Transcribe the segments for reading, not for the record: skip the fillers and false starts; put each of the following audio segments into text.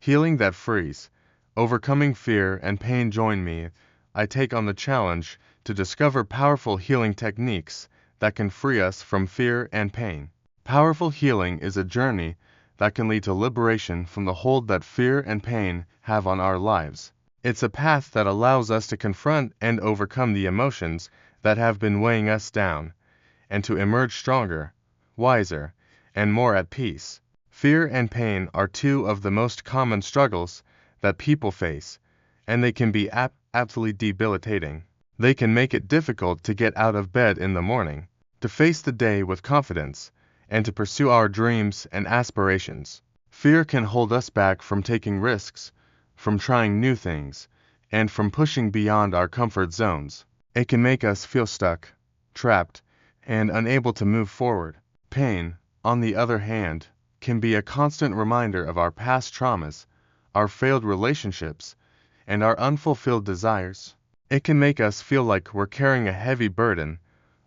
Healing that frees. Overcoming fear and pain. Join me. I take on the challenge to discover powerful healing techniques that can free us from fear and pain. Powerful healing is a journey that can lead to liberation from the hold that fear and pain have on our lives. It's a path that allows us to confront and overcome the emotions that have been weighing us down, and to emerge stronger, wiser, and more at peace. Fear and pain are two of the most common struggles that people face, and they can be absolutely debilitating. They can make it difficult to get out of bed in the morning, to face the day with confidence, and to pursue our dreams and aspirations. Fear can hold us back from taking risks, from trying new things, and from pushing beyond our comfort zones. It can make us feel stuck, trapped, and unable to move forward. Pain, on the other hand, can be a constant reminder of our past traumas, our failed relationships, and our unfulfilled desires. It can make us feel like we're carrying a heavy burden,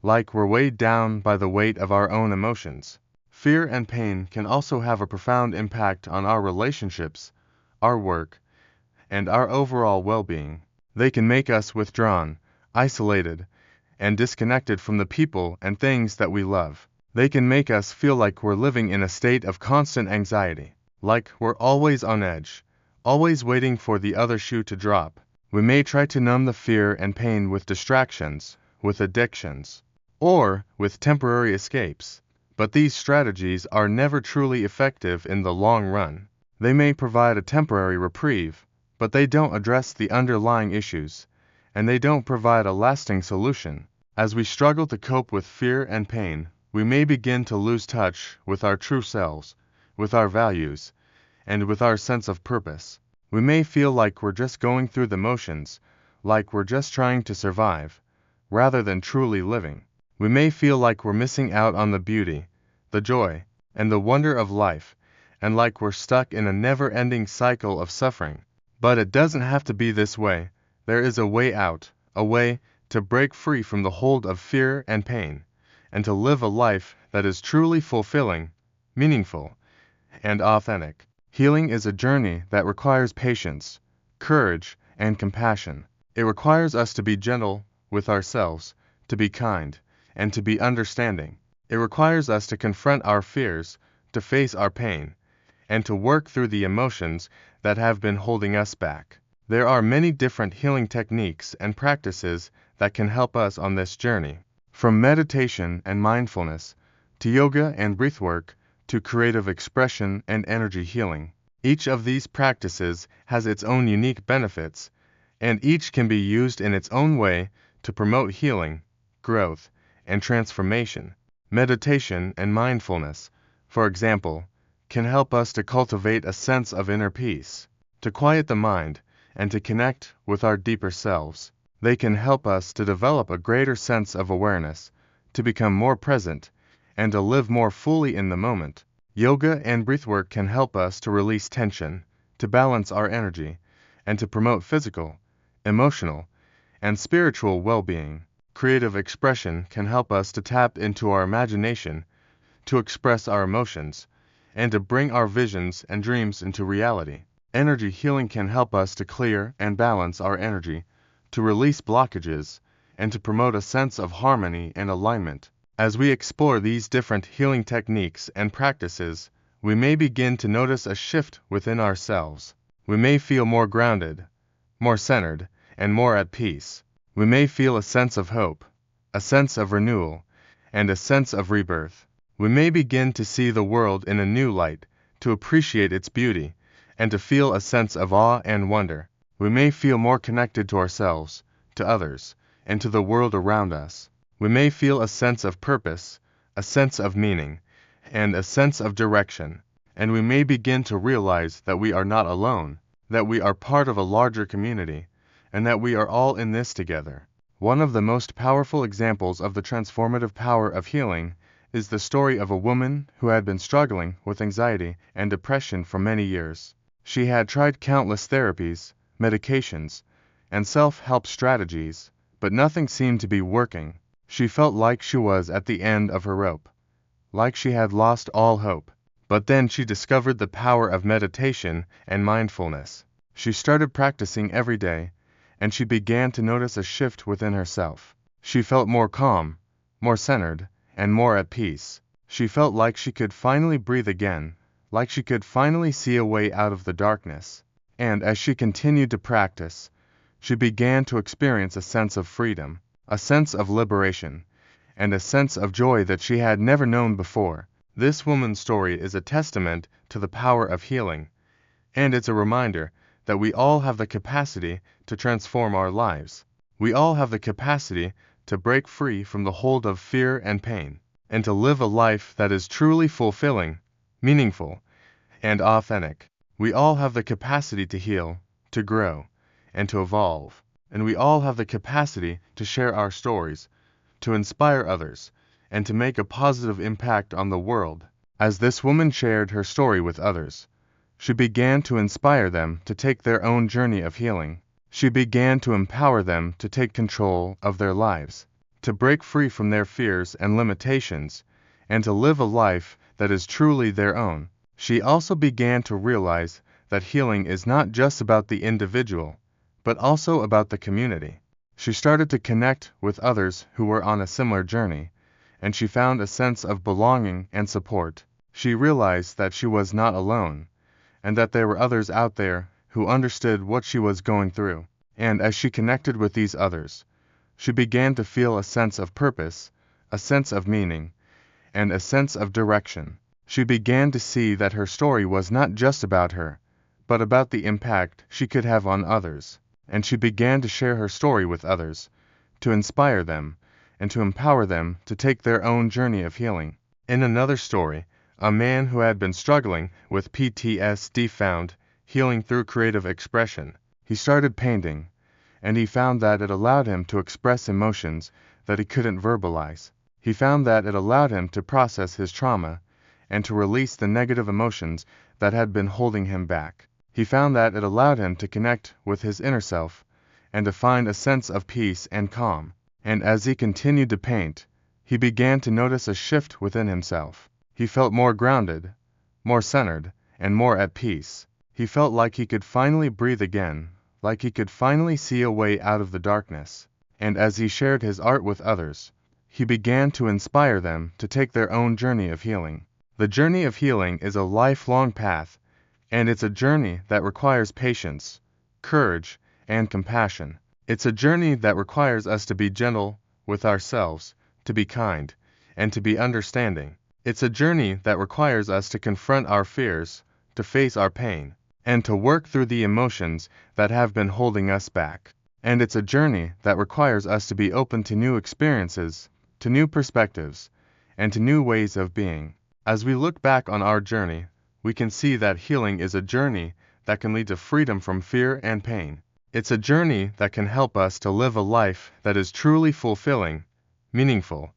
like we're weighed down by the weight of our own emotions. Fear and pain can also have a profound impact on our relationships, our work, and our overall well-being. They can make us withdrawn, isolated, and disconnected from the people and things that we love. They can make us feel like we're living in a state of constant anxiety, like we're always on edge, always waiting for the other shoe to drop. We may try to numb the fear and pain with distractions, with addictions, or with temporary escapes. But these strategies are never truly effective in the long run. They may provide a temporary reprieve, but they don't address the underlying issues, and they don't provide a lasting solution. As we struggle to cope with fear and pain, we may begin to lose touch with our true selves, with our values, and with our sense of purpose. We may feel like we're just going through the motions, like we're just trying to survive, rather than truly living. We may feel like we're missing out on the beauty, the joy, and the wonder of life, and like we're stuck in a never-ending cycle of suffering. But it doesn't have to be this way. There is a way out, a way to break free from the hold of fear and pain, and to live a life that is truly fulfilling, meaningful, and authentic. Healing is a journey that requires patience, courage, and compassion. It requires us to be gentle with ourselves, to be kind, and to be understanding. It requires us to confront our fears, to face our pain, and to work through the emotions that have been holding us back. There are many different healing techniques and practices that can help us on this journey. From meditation and mindfulness, to yoga and breathwork, to creative expression and energy healing. Each of these practices has its own unique benefits, and each can be used in its own way to promote healing, growth, and transformation. Meditation and mindfulness, for example, can help us to cultivate a sense of inner peace, to quiet the mind, and to connect with our deeper selves. They can help us to develop a greater sense of awareness, to become more present, and to live more fully in the moment. Yoga and breathwork can help us to release tension, to balance our energy, and to promote physical, emotional, and spiritual well-being. Creative expression can help us to tap into our imagination, to express our emotions, and to bring our visions and dreams into reality. Energy healing can help us to clear and balance our energy, to release blockages, and to promote a sense of harmony and alignment. As we explore these different healing techniques and practices, we may begin to notice a shift within ourselves. We may feel more grounded, more centered, and more at peace. We may feel a sense of hope, a sense of renewal, and a sense of rebirth. We may begin to see the world in a new light, to appreciate its beauty, and to feel a sense of awe and wonder. We may feel more connected to ourselves, to others, and to the world around us. We may feel a sense of purpose, a sense of meaning, and a sense of direction, and we may begin to realize that we are not alone, that we are part of a larger community, and that we are all in this together. One of the most powerful examples of the transformative power of healing is the story of a woman who had been struggling with anxiety and depression for many years. She had tried countless therapies, medications, and self-help strategies, but nothing seemed to be working. She felt like she was at the end of her rope, like she had lost all hope. But then she discovered the power of meditation and mindfulness. She started practicing every day, and she began to notice a shift within herself. She felt more calm, more centered, and more at peace. She felt like she could finally breathe again, like she could finally see a way out of the darkness. And as she continued to practice, she began to experience a sense of freedom, a sense of liberation, and a sense of joy that she had never known before. This woman's story is a testament to the power of healing, and it's a reminder that we all have the capacity to transform our lives. We all have the capacity to break free from the hold of fear and pain, and to live a life that is truly fulfilling, meaningful, and authentic. We all have the capacity to heal, to grow, and to evolve, and we all have the capacity to share our stories, to inspire others, and to make a positive impact on the world. As this woman shared her story with others, she began to inspire them to take their own journey of healing. She began to empower them to take control of their lives, to break free from their fears and limitations, and to live a life that is truly their own. She also began to realize that healing is not just about the individual, but also about the community. She started to connect with others who were on a similar journey, and she found a sense of belonging and support. She realized that she was not alone, and that there were others out there who understood what she was going through. And as she connected with these others, she began to feel a sense of purpose, a sense of meaning, and a sense of direction. She began to see that her story was not just about her, but about the impact she could have on others. And she began to share her story with others, to inspire them, and to empower them to take their own journey of healing. In another story, a man who had been struggling with PTSD found healing through creative expression. He started painting, and he found that it allowed him to express emotions that he couldn't verbalize. He found that it allowed him to process his trauma and to release the negative emotions that had been holding him back. He found that it allowed him to connect with his inner self and to find a sense of peace and calm. And as he continued to paint, he began to notice a shift within himself. He felt more grounded, more centered, and more at peace. He felt like he could finally breathe again, like he could finally see a way out of the darkness. And as he shared his art with others, he began to inspire them to take their own journey of healing. The journey of healing is a lifelong path, and it's a journey that requires patience, courage, and compassion. It's a journey that requires us to be gentle with ourselves, to be kind, and to be understanding. It's a journey that requires us to confront our fears, to face our pain, and to work through the emotions that have been holding us back. And it's a journey that requires us to be open to new experiences, to new perspectives, and to new ways of being. As we look back on our journey, we can see that healing is a journey that can lead to freedom from fear and pain. It's a journey that can help us to live a life that is truly fulfilling, meaningful,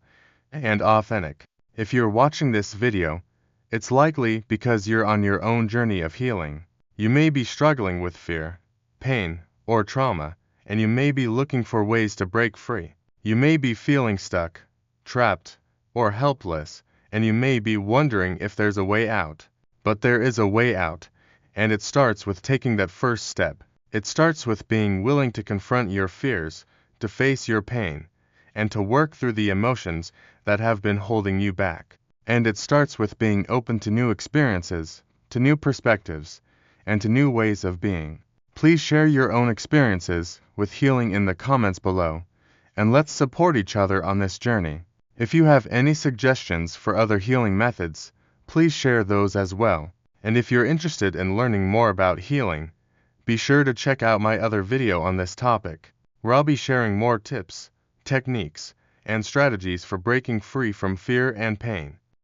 and authentic. If you're watching this video, it's likely because you're on your own journey of healing. You may be struggling with fear, pain, or trauma, and you may be looking for ways to break free. You may be feeling stuck, trapped, or helpless, and you may be wondering if there's a way out. But there is a way out, and it starts with taking that first step. It starts with being willing to confront your fears, to face your pain, and to work through the emotions that have been holding you back. And it starts with being open to new experiences, to new perspectives, and to new ways of being. Please share your own experiences with healing in the comments below, and let's support each other on this journey. If you have any suggestions for other healing methods, please share those as well. And if you're interested in learning more about healing, be sure to check out my other video on this topic, where I'll be sharing more tips, techniques, and strategies for breaking free from fear and pain.